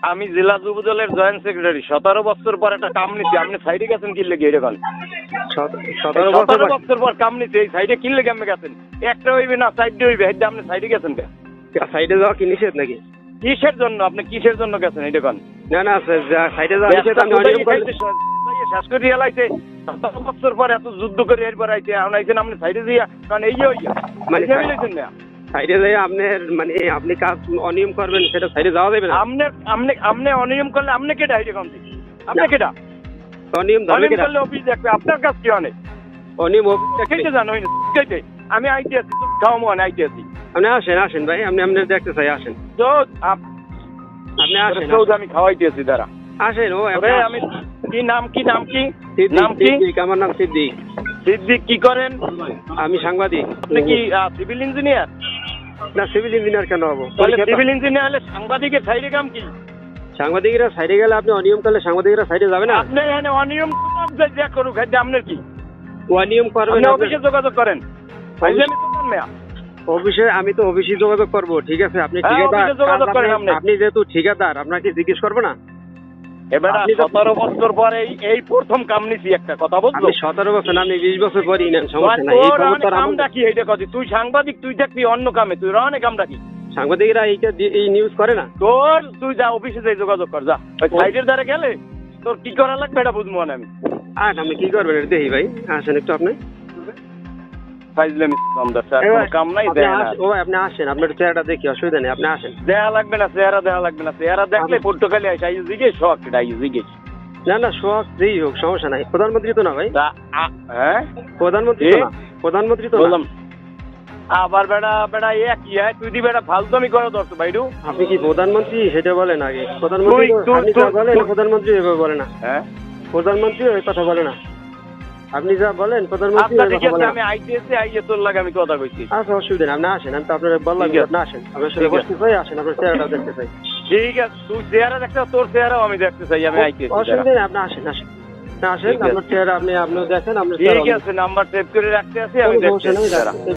আমি জেলা যুব দলের জয়েন্ট সেক্রেটারি। 17 বছর পর একটা কাম নিচ্ছি, আপনি সাইডে গেছেন কি লেগে এরকম? 17 বছর পর কাম নিচ্ছি, এই সাইডে কি লেগে আপনি গেছেন? একটা হইবে না সাইডে হইবে, এই যে আপনি সাইডে গেছেন কে? সাইডে যাওয়া কি নিষেধ নাকি? কিসের জন্য আপনি কিসের জন্য গেছেন এটা কোন? না না স্যার, সাইডে যাওয়া নিষেধ। আমি অনিয়ম করলে শেষ করে এলাইছে 17 বছর পর এত যুদ্ধ করে এরপর আইছে, এখন আইছেন আপনি সাইডে দিয়া, কারণ এই হইয়া মানে মানে লইছেন না সাইডে যাই আপনার মানে আপনি কাজ অনিয়ম করবেন, সেটা সাইডে যাওয়া যাবে না। আপনি অনিয়ম করলে আপনি কেটা এটা কম থেকে? আপনি কেটা অনিয়ম ধরবে অনিয়ম কেটা? করলে অফিস দেখবে, আপনার কাজ কি অনেক অনিয়ম কেটে জানো হইনি কেটে। আমি আইতে আছি, খাওয়া মনে আইতে আছি। আপনি আসেন আসেন ভাই, আপনি আপনার দেখতে চাই, আসেন তো আপনি আসেন আমি খাওয়াইতে আছি দাঁড়া আসেন। ও আমি কি নাম কি নাম কি নাম কি? সিদ্দিক, আমার নাম সিদ্দিক। সিদ্দিক কি করেন? আমি সাংবাদিক। আপনি কি সিভিল ইঞ্জিনিয়ার? না, সিভিল ইঞ্জিনিয়ার কেন হবো? সিভিল ইঞ্জিনিয়ার হলে সাংবাদিকের সাইডে কাম কি? সাংবাদিকরা সাইডে গেলে আপনি অনিয়ম করলে সাংবাদিকরা সাইডে যাবে না? আপনি এখানে অনিয়ম যা করুক, আপনার কি অনিয়ম করবেন? আপনি অফিসে যোগাযোগ করেন। অফিসে আমি তো অফিসে যোগাযোগ করবো, ঠিক আছে। আপনি অফিসে যোগাযোগ করেন আপনি। আপনি যেহেতু ঠিকাদার, আপনাকে জিজ্ঞেস করবো না? এবার 17 বছর পরে এই প্রথম কাম নিছি, একটা কথা বলছো। আপনি 17 বছর না, আপনি 20 বছর পরই নেন, সমস্যা নাই। এই খবরটা কামটা কি এইটা কথা? তুই সাংবাদিক, তুই থাকবি অন্য কামে, তুই অনেক কামটা কি? সাংবাদিকরা এই নিউজ করে না। তুই যা অফিসে যাই যোগাযোগ কর, যা। ওই সাইডের দ্বারা গেলে তোর কি করা লাগবে এটা বুঝবো না আমি। আপনি কি করবেন এটা দেখি ভাই, আসেন একটু। আপনি কাম নাই, ও আপনি আসেন, আপনার চেহারাটা দেখি, অসুবিধা নেই, আপনি আসেন। দেয়া লাগবে না, চেহারা দেওয়া লাগবে না। চেহারা দেখলে পর্তুগালি আসে, আই জিজ্ঞেস শখ এটা, আই জিজ্ঞেস। না না, শখ যেই হোক সমস্যা নাই। প্রধানমন্ত্রী তো না ভাই? হ্যাঁ প্রধানমন্ত্রী তো না, প্রধানমন্ত্রী তো বললাম। আবার বেড়া কি হয়? তুই দি বেড়া ফালতুমি করো দর্শক ভাইডু। আপনি কি প্রধানমন্ত্রী সেটা বলেন আগে। প্রধানমন্ত্রী আপনি যা বলেন, প্রধানমন্ত্রী এভাবে বলে না। হ্যাঁ, প্রধানমন্ত্রী ওই কথা বলে না। আপনি যা বলেন প্রধানমন্ত্রী ওই কথা বলে না। আমি আইতেছি, আইয়ে তোর লাগে আমি কথা কইছি। আচ্ছা, অসুবিধা নেই, আপনি আসেন। আমি তো আপনার বললাম আপনি আসেন, আপনার সাথে বসতে চাই, আসেন, আপনার চেহারাটা দেখতে চাই। ঠিক আছে, তুই চেহারা দেখতে, তোর চেহারাও আমি দেখতে চাই। আমি আইতেছি, অসুবিধা নেই, আপনি আসেন আসেন আসেন। আপনার চেহারা আপনি দেখেন, আপনার ঠিক আছে। নাম্বার সেভ করে রাখতে আছি, আমি দেখতে।